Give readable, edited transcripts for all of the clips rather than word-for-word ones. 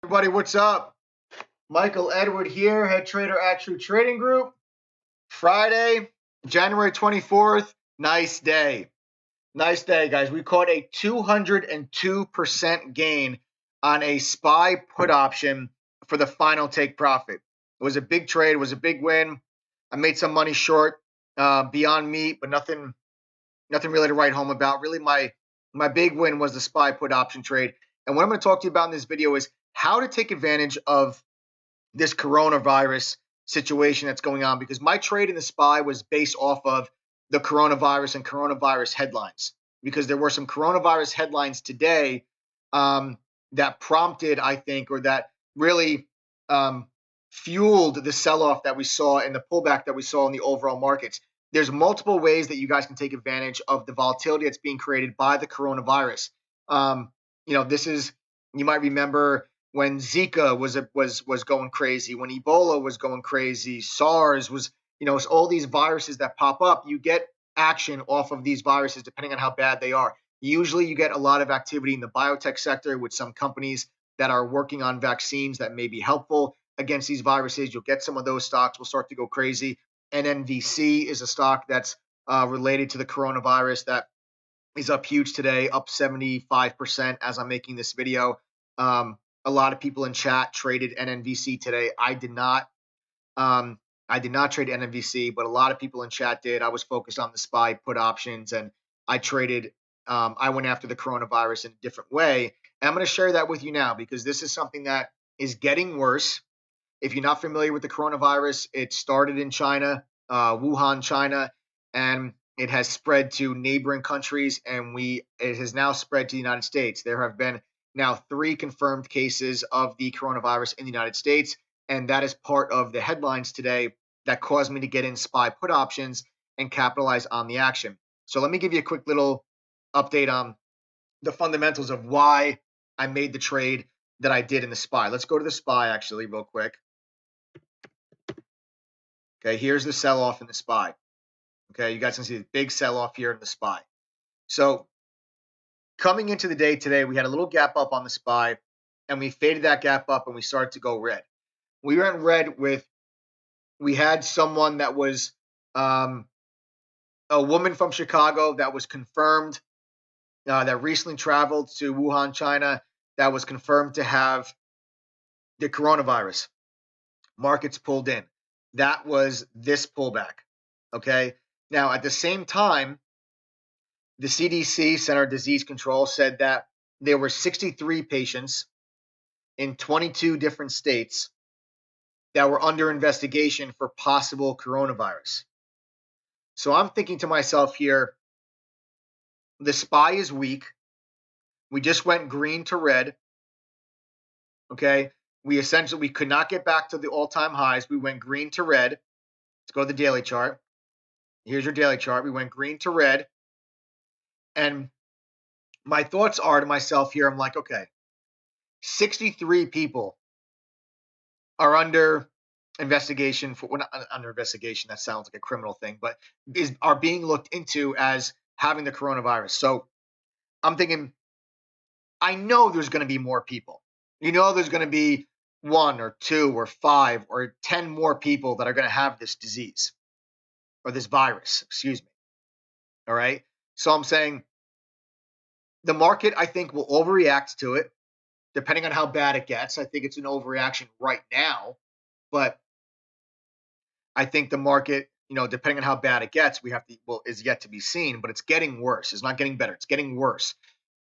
Everybody, what's up? Michael Edward here, head trader at True Trading Group. Friday, January 24th. Nice day. Nice day, guys. We caught a 202% gain on a SPY put option for the final take profit. It was a big trade. It was a big win. I made some money short, beyond meat, but nothing really to write home about. Really, my big win was the SPY put option trade. And what I'm going to talk to you about in this video is how to take advantage of this coronavirus situation that's going on, because my trade in the SPY was based off of the coronavirus and coronavirus headlines, because there were some coronavirus headlines today that prompted, I think, or that really fueled the sell-off that we saw and the pullback that we saw in the overall markets. There's multiple ways that you guys can take advantage of the volatility that's being created by the coronavirus. This is, you might remember when Zika was going crazy, when Ebola was going crazy, SARS was, it's all these viruses that pop up. You get action off of these viruses depending on how bad they are. Usually you get a lot of activity in the biotech sector with some companies that are working on vaccines that may be helpful against these viruses. You'll get some of those stocks will start to go crazy. NNVC is a stock that's related to the coronavirus that is up huge today, up 75% as I'm making this video. A lot of people in chat traded NNVC today. I did not. I did not trade NNVC, but a lot of people in chat did. I was focused on the SPY put options, and I traded. I went after the coronavirus in a different way. And I'm going to share that with you now because this is something that is getting worse. If you're not familiar with the coronavirus, it started in China, Wuhan, China, and it has spread to neighboring countries, and it has now spread to the United States. There have been now 3 confirmed cases of the coronavirus in the United States, and that is part of the headlines today that caused me to get in SPY put options and capitalize on the action. So let me give you a quick little update on the fundamentals of why I made the trade that I did in the SPY. Let's go to the SPY actually real quick. Okay, here's the sell-off in the SPY. Okay, you guys can see the big sell-off here in the SPY. So coming into the day today, we had a little gap up on the SPY, and we faded that gap up, and we started to go red. We went red we had someone that was a woman from Chicago that was confirmed, that recently traveled to Wuhan, China, that was confirmed to have the coronavirus. Markets pulled in. That was this pullback. Okay. Now, at the same time, the CDC, Center of Disease Control, said that there were 63 patients in 22 different states that were under investigation for possible coronavirus. So I'm thinking to myself here, the SPY is weak. We just went green to red. Okay. We could not get back to the all-time highs. We went green to red. Let's go to the daily chart. Here's your daily chart. We went green to red. And my thoughts are to myself here, I'm like, okay, 63 people are under investigation for, well, not under investigation, that sounds like a criminal thing, but are being looked into as having the coronavirus. So I'm thinking, I know there's going to be more people. There's going to be 1 or 2 or 5 or 10 more people that are going to have this disease or this virus, excuse me. All right. So I'm saying the market, I think, will overreact to it depending on how bad it gets. I think it's an overreaction right now, but I think the market, depending on how bad it gets, is yet to be seen, but it's getting worse. It's not getting better. It's getting worse.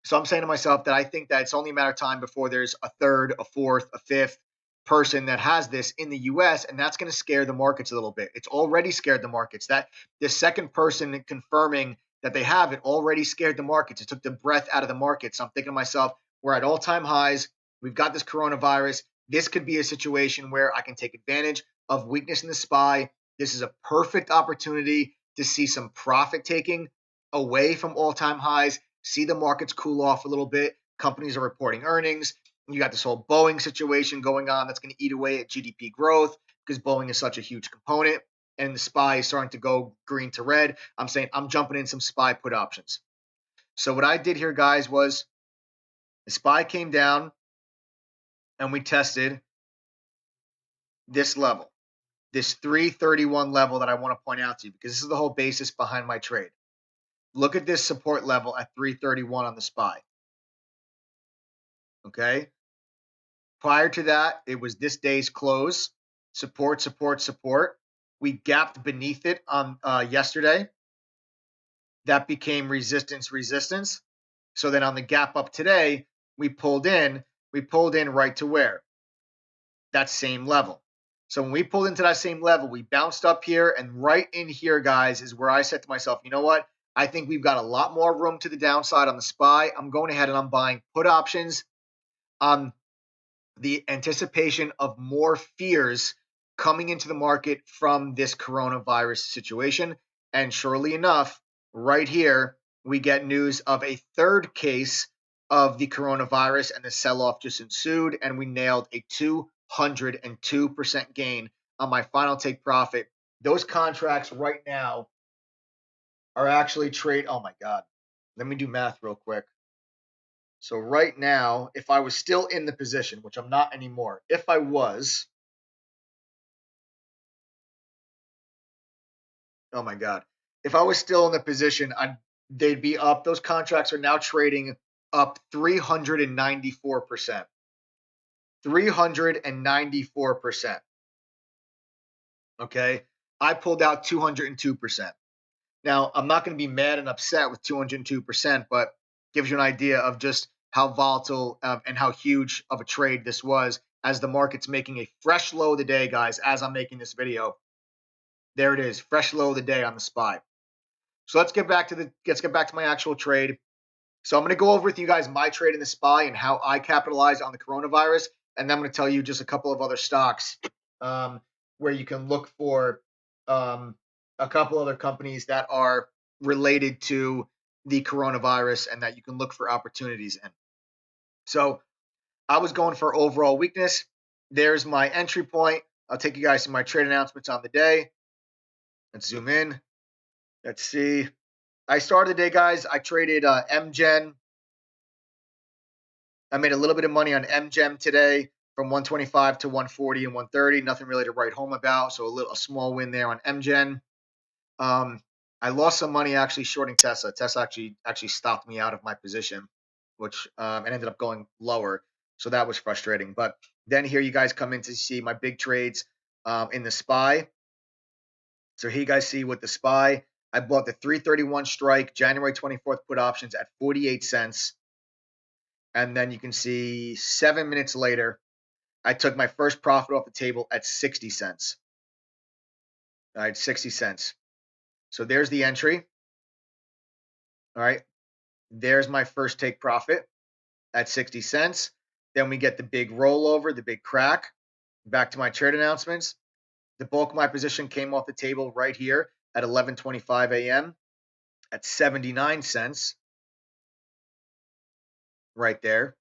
So I'm saying to myself that I think that it's only a matter of time before there's a 3rd, a 4th, a 5th person that has this in the US, and that's going to scare the markets a little bit. It's already scared the markets. That the second person confirming that they have it already scared the markets. It took the breath out of the market. So I'm thinking to myself, we're at all-time highs. We've got this coronavirus. This could be a situation where I can take advantage of weakness in the SPY. This is a perfect opportunity to see some profit taking away from all-time highs, see the markets cool off a little bit. Companies are reporting earnings. You got this whole Boeing situation going on that's going to eat away at GDP growth because Boeing is such a huge component, and the SPY is starting to go green to red. I'm saying I'm jumping in some SPY put options. So what I did here, guys, was the SPY came down. and we tested this level, this 331 level that I want to point out to you, because this is the whole basis behind my trade. Look at this support level at 331 on the SPY. Okay. Prior to that, it was this day's close, support, support, support. We gapped beneath it on yesterday. That became resistance, resistance. So then on the gap up today, we pulled in right to where? That same level. So when we pulled into that same level, we bounced up here, and right in here, guys, is where I said to myself, you know what? I think we've got a lot more room to the downside on the SPY. I'm going ahead and I'm buying put options on the anticipation of more fears coming into the market from this coronavirus situation. And surely enough, right here, we get news of a third case of the coronavirus, and the sell-off just ensued, and we nailed a 202% gain on my final take profit. Those contracts right now are actually trade. Oh my God. Let me do math real quick. So right now, if I was still in the position, which I'm not anymore, if I was, oh my God, if I was still in the position, they'd be up. Those contracts are now trading up 394%. 394%. Okay. I pulled out 202%. Now, I'm not going to be mad and upset with 202%, but gives you an idea of just how volatile and how huge of a trade this was, as the market's making a fresh low of the day, guys, as I'm making this video. There it is, fresh low of the day on the SPY. So let's get back to my actual trade. So I'm going to go over with you guys my trade in the SPY and how I capitalized on the coronavirus, and then I'm going to tell you just a couple of other stocks where you can look for a couple other companies that are related to the coronavirus and that you can look for opportunities in. So I was going for overall weakness. There's my entry point. I'll take you guys to my trade announcements on the day. Let's zoom in. Let's see. I started the day, guys. I traded MGen. I made a little bit of money on MGem today from 125 to 140 and 130. Nothing really to write home about. So a small win there on MGen. I lost some money actually shorting Tesla. Tesla actually stopped me out of my position, which and ended up going lower. So that was frustrating. But then here you guys come in to see my big trades in the SPY. So here you guys see with the SPY, I bought the 331 strike January 24th put options at 48 cents. And then you can see 7 minutes later, I took my first profit off the table at 60 cents. All right, 60 cents. So there's the entry. All right. There's my first take profit at 60 cents. Then we get the big rollover, the big crack. Back to my trade announcements. The bulk of my position came off the table right here at 11:25 a.m. at 79 cents. Right there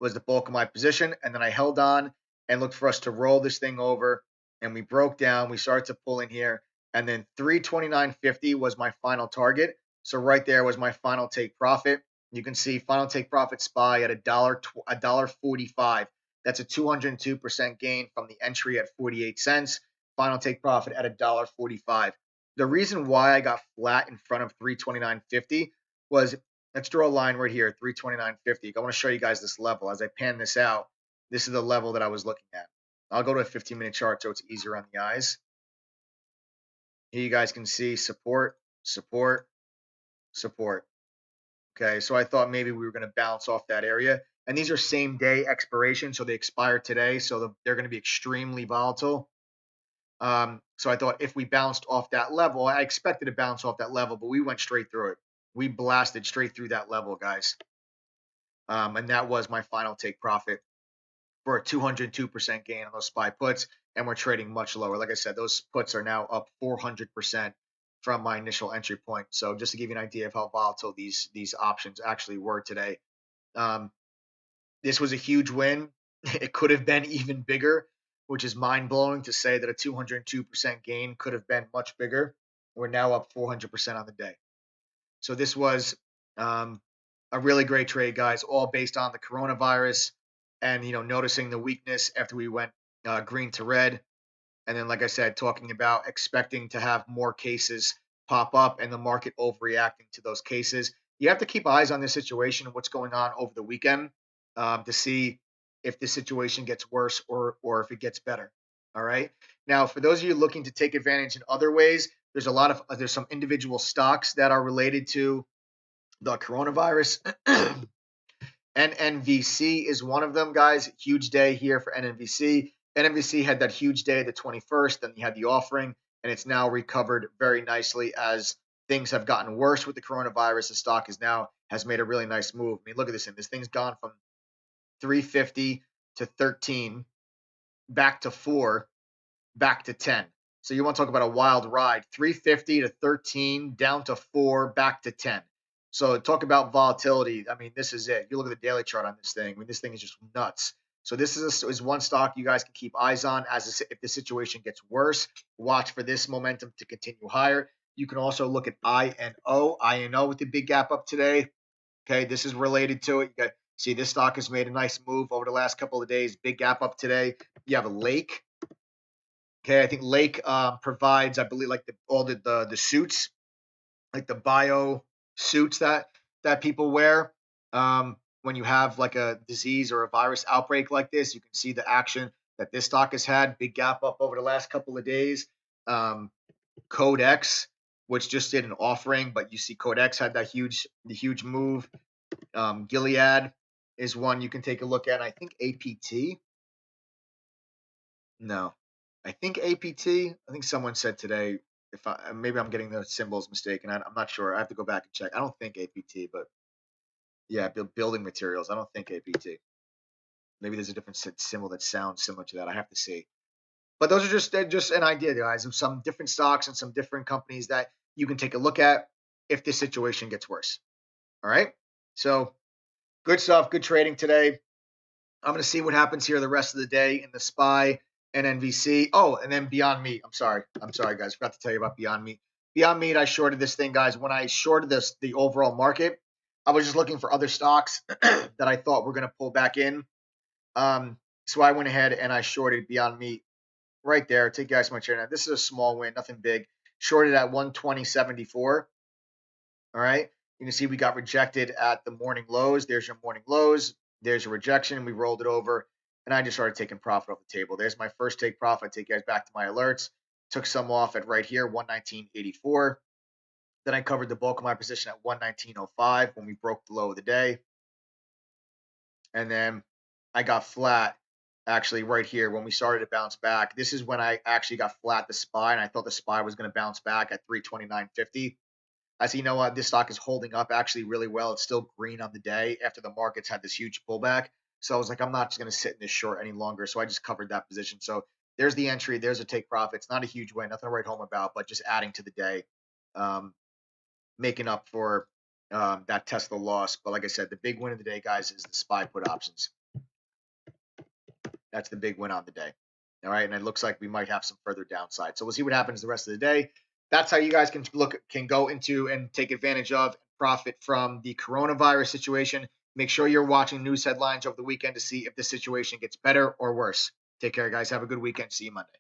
was the bulk of my position. And then I held on and looked for us to roll this thing over. And we broke down. We started to pull in here. And then 329.50 was my final target. So right there was my final take profit. You can see final take profit SPY at $1.45. That's a 202% gain from the entry at 48 cents. Final take profit at $1.45. The reason why I got flat in front of 329.50 was, let's draw a line right here, 329.50. I want to show you guys this level. As I pan this out, this is the level that I was looking at. I'll go to a 15-minute chart so it's easier on the eyes. Here you guys can see support, support, support. Okay, so I thought maybe we were going to bounce off that area. And these are same day expiration, so they expire today, so they're going to be extremely volatile. So I thought if we bounced off that level, I expected to bounce off that level, but we went straight through it. We blasted straight through that level, guys. And that was my final take profit for a 202% gain on those SPY puts, and we're trading much lower. Like I said, those puts are now up 400% from my initial entry point. So just to give you an idea of how volatile these options actually were today. This was a huge win. It could have been even bigger, which is mind-blowing to say that a 202% gain could have been much bigger. We're now up 400% on the day. So this was a really great trade, guys, all based on the coronavirus and noticing the weakness after we went green to red. And then, like I said, talking about expecting to have more cases pop up and the market overreacting to those cases. You have to keep eyes on this situation and what's going on over the weekend to see if the situation gets worse or if it gets better. All right. Now, for those of you looking to take advantage in other ways, there's some individual stocks that are related to the coronavirus. NNVC is one of them, guys. Huge day here for NNVC. NNVC had that huge day, the 21st, then you had the offering, and it's now recovered very nicely as things have gotten worse with the coronavirus. The stock has made a really nice move. I mean, look at this thing. This thing's gone from 350 to 13, back to 4, back to 10. So you want to talk about a wild ride. 350 to 13, down to 4, back to 10. So talk about volatility. I mean, this is it. You look at the daily chart on this thing. I mean, this thing is just nuts. So this is one stock you guys can keep eyes on if the situation gets worse. Watch for this momentum to continue higher. You can also look at INO with the big gap up today. Okay, this is related to it. You got see this stock has made a nice move over the last couple of days. Big gap up today. You have a Lake. Okay, I think Lake provides, I believe, like all the suits, like the bio suits that people wear. When you have like a disease or a virus outbreak like this, you can see the action that this stock has had. Big gap up over the last couple of days. Codex, which just did an offering, but you see Codex had the huge move. Gilead is one you can take a look at. I think APT. No, I think APT. I think someone said today. Maybe I'm getting the symbols mistaken. I'm not sure. I have to go back and check. I don't think APT, but yeah, building materials. I don't think APT. Maybe there's a different symbol that sounds similar to that. I have to see. But those are just an idea, guys, of some different stocks and some different companies that you can take a look at if this situation gets worse. All right. So good stuff. Good trading today. I'm going to see what happens here the rest of the day in the SPY, NNVC. Oh, and then Beyond Meat. I'm sorry, guys. Forgot to tell you about Beyond Meat. Beyond Meat, I shorted this thing, guys. When I shorted the overall market, I was just looking for other stocks that I thought were going to pull back in. So I went ahead and I shorted Beyond Meat right there. Take you guys my share now. This is a small win, nothing big. Shorted at 120.74. All right. You can see we got rejected at the morning lows. There's your morning lows. There's a rejection. We rolled it over, and I just started taking profit off the table. There's my first take profit. I take you guys back to my alerts. Took some off at right here, 119.84. Then I covered the bulk of my position at 119.05 when we broke the low of the day. And then I got flat actually right here when we started to bounce back. This is when I actually got flat the SPY, and I thought the SPY was going to bounce back at 329.50. I see, you know what, this stock is holding up actually really well. It's still green on the day after the markets had this huge pullback. So I was like, I'm not just going to sit in this short any longer. So I just covered that position. So there's the entry. There's a take profit. It's not a huge win, nothing to write home about, but just adding to the day, making up for that Tesla loss. But like I said, the big win of the day, guys, is the SPY put options. That's the big win on the day. All right. And it looks like we might have some further downside. So we'll see what happens the rest of the day. That's how you guys can go into and take advantage of and profit from the coronavirus situation. Make sure you're watching news headlines over the weekend to see if the situation gets better or worse. Take care, guys. Have a good weekend. See you Monday.